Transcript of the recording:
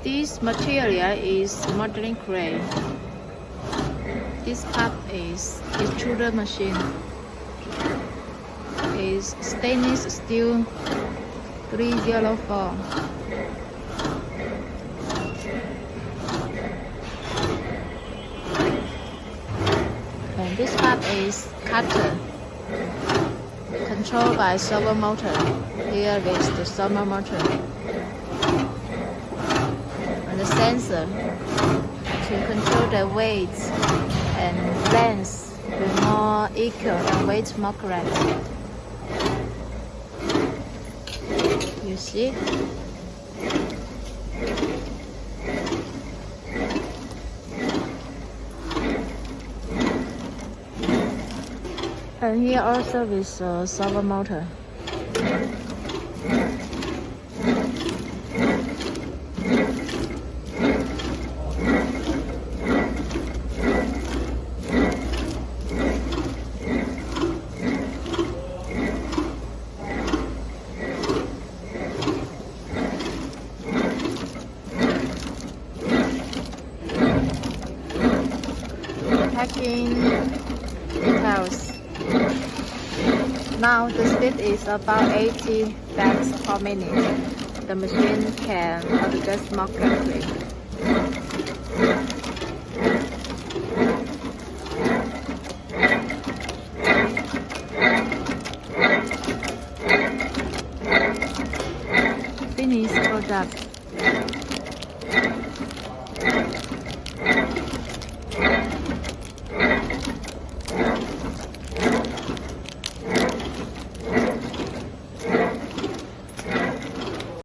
This material is modeling clay. This part is extruder machine. Is stainless steel 304. And this part is cutter, controlled by servo motor. Here is the servo motor and the sensor to control the weight and length be more equal and weight more correct. You see? And here also is a servo motor. Packing details. Now the speed is about 80 bags per minute. The machine can adjust more quickly. Finished product.